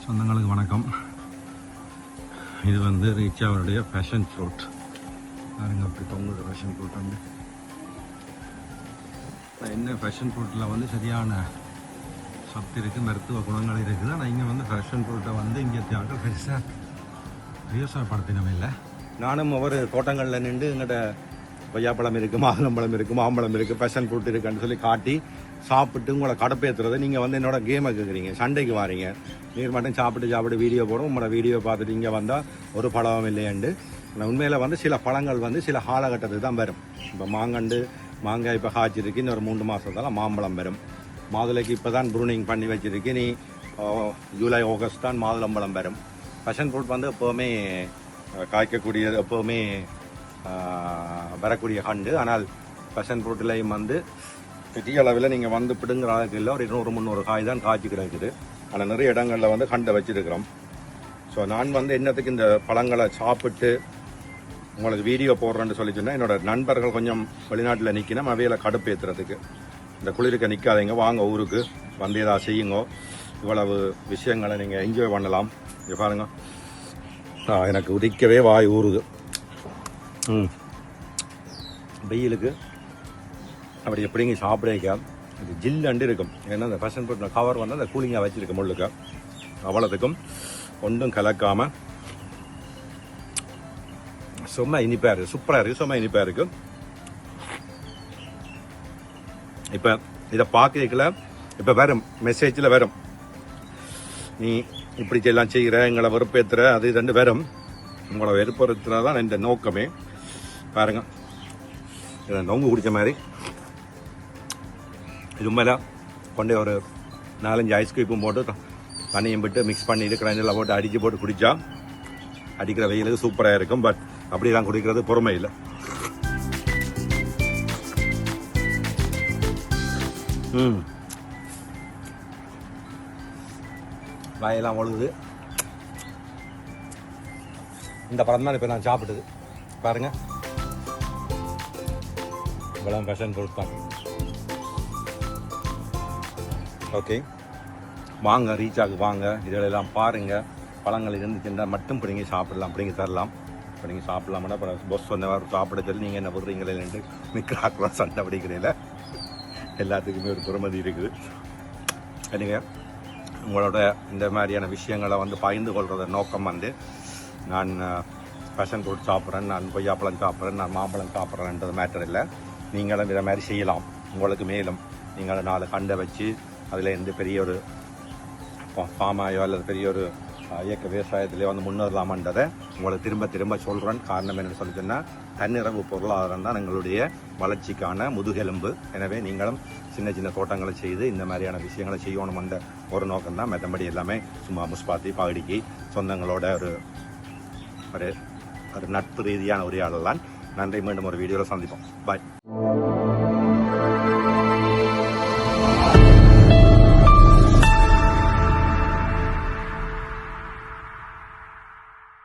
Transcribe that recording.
சொந்தங்களுக்கு வணக்கம். இது வந்து ரீச்சாவுடைய பேஷன் ஃப்ரூட் பாருங்க, அப்படி தொங்குது பேஷன் ஃப்ரூட் வந்து. என்ன பேஷன் ஃப்ரூட்டில் வந்து சரியான சத்து இருக்குது, மருத்துவ குணங்கள் இருக்குது. ஆனால் இங்கே வந்து பேஷன் ஃப்ரூட்டை வந்து இங்கே தியாகம் பெருசாக விவசாயப்படுத்தினவே இல்லை. நானும் ஒவ்வொரு தோட்டங்களில் நின்று எங்கள்கிட்ட கொய்யாப்பழம் இருக்குது, மாதுளம்பழம் இருக்குது, மாம்பழம் இருக்குது, பேஷன் ஃப்ரூட் இருக்குன்னு சொல்லி காட்டி சாப்பிட்டு உங்களை கடப்பேற்றுறது. நீங்கள் வந்து என்னோட கேமை கேட்குறீங்க, சண்டைக்கு வாரீங்க. நீர் மட்டும் சாப்பிட்டு வீடியோ போடும். உங்களோட வீடியோ பார்த்துட்டு இங்கே வந்தால் ஒரு பழம் இல்லையாண்டு. ஆனால் உண்மையில் வந்து சில பழங்கள் வந்து சில காலகட்டத்துக்கு தான் வரும். இப்போ மாங்காய் இப்போ காய்ச்சிருக்கு, இன்னொரு 3 மாதத்தால் மாம்பழம் வரும். மாதுளைக்கு இப்போ தான் ப்ரூனிங் பண்ணி வச்சுருக்கு, நீ ஜூலை ஆகஸ்ட் தான் மாதுளம்பழம் வரும். பேஷன் ஃப்ரூட் வந்து எப்போவுமே காய்க்கக்கூடியது, எப்போவுமே வரக்கூடிய கண்டு. ஆனால் பேஷன் ஃப்ரூட்லேயும் வந்து பெரிய அளவில் நீங்கள் வந்து பிடுங்குற அளவுக்கு இல்லை, ஒரு 200-300 காய் தான் காய்ச்சி கிடைக்குது. ஆனால் நிறைய இடங்களில் வந்து கண்டை வச்சுருக்கிறோம். ஸோ நான் வந்து என்னத்துக்கு இந்த பழங்களை சாப்பிட்டு உங்களுக்கு வீடியோ போடுறேன்னு சொல்லி சொன்னால், என்னோட நண்பர்கள் கொஞ்சம் வெளிநாட்டில் நிற்கணும், அவையில் கடுப்பேற்றுறதுக்கு. இந்த குளிருக்கு நிற்காதீங்க, வாங்க ஊருக்கு வந்து ஏதாவது செய்யுங்க. இவ்வளவு விஷயங்களை நீங்கள் என்ஜாய் பண்ணலாம். இங்கே பாருங்க, எனக்கு உதிக்கவே வாய் ஊறுது. வெயிலுக்கு அப்படி எப்படிங்க சாப்பிடக்க இது ஜில்லண்டு இருக்கும். ஏன்னா அந்த பேஷன் ஃப்ரூட் கவர் வந்து அந்த கூலிங்காக வச்சுருக்கு முள்ளுக்கு. அவ்வளோத்துக்கும் ஒன்றும் கலக்காமல் சும்மா இனிப்பாக இருக்குது, சூப்பராக இருக்குது, சும்மா இனிப்பாக இருக்குது. இப்போ இதை பார்க்கல, இப்போ வரும் மெசேஜில் வரும், நீ இப்படி எல்லாம் செய்கிற, எங்களை வெறுப்பேற்றுற, அது ரெண்டு வரும். உங்களை வெறுப்புறுத்துறது தான் இந்த நோக்கமே. பாருங்க, இதை நொங்கு குடித்த மாதிரி இது மேலே கொண்டே ஒரு 4-5 ஐஸ்கிரீப்பும் போட்டு தண்ணியும் விட்டு மிக்ஸ் பண்ணிட்டு கிரைண்டரில் போட்டு அடித்து போட்டு குடித்தா அடிக்கிற வெயிலுக்கு சூப்பராக இருக்கும். பட் அப்படிலாம் குடிக்கிறது பொறுமை இல்லை. வாயெல்லாம் ஒழுகுது. இந்த படம் தான் இப்போ நான் சாப்பிட்டது. பாருங்க, இவ்வளோ பேஷன் ஃப்ரூட் தான். ஓகே, வாங்க, ரீச்சாக்கு வாங்க, இதெல்லாம் பாருங்கள். பழங்கள் இருந்துச்சுன்னா மட்டும் பிடிங்கி சாப்பிடலாம், பிடிங்கி தரலாம். இப்போ நீங்கள் சாப்பிடலாம்னா அப்புறம் பொஸ் வந்தவாறு சாப்பிட சொல்லி நீங்கள் என்ன விடுறீங்களேன்ட்டு மிக்கிறாக்கலாம், சண்டை பிடிக்கிறீங்கள. எல்லாத்துக்குமே ஒரு பொறுமதி இருக்குது. நீங்கள் உங்களோட இந்த மாதிரியான விஷயங்களை வந்து பகிர்ந்து கொள்கிற நோக்கம் வந்து, நான் பேஷன் ஃப்ரூட் சாப்பிட்றேன், நான் கொய்யாப்பழம் சாப்பிட்றேன், நான் மாம்பழம் சாப்பிட்றேன்றது மேட்டர் இல்லை. நீங்களும் இதை மாதிரி செய்யலாம். உங்களுக்கு மேலும் நீங்கள் 4 கண்டை வச்சு அதில் இருந்து பெரிய ஒரு ஃபார்மாயோ அல்லது பெரிய ஒரு இயக்க விவசாயத்திலேயோ வந்து முன்னேறலாமன்றதை உங்களுக்கு திரும்ப சொல்கிறேன். காரணம் என்னென்னு சொல்லி சொன்னால், தன்னிறைவு பொருளாதாரம் தான் எங்களுடைய வளர்ச்சிக்கான முதுகெலும்பு. எனவே நீங்களும் சின்ன தோட்டங்களை செய்து இந்த மாதிரியான விஷயங்களை செய்யணுமென்ற ஒரு நோக்கம் தான். மற்றபடி எல்லாமே சும்மா முஸ்பாத்தி பாடிக்கு சொந்தங்களோட ஒரு நட்பு ரீதியான உரையாடல் தான். நன்றி. மீண்டும் ஒரு வீடியோவில் சந்திப்போம். பாய்.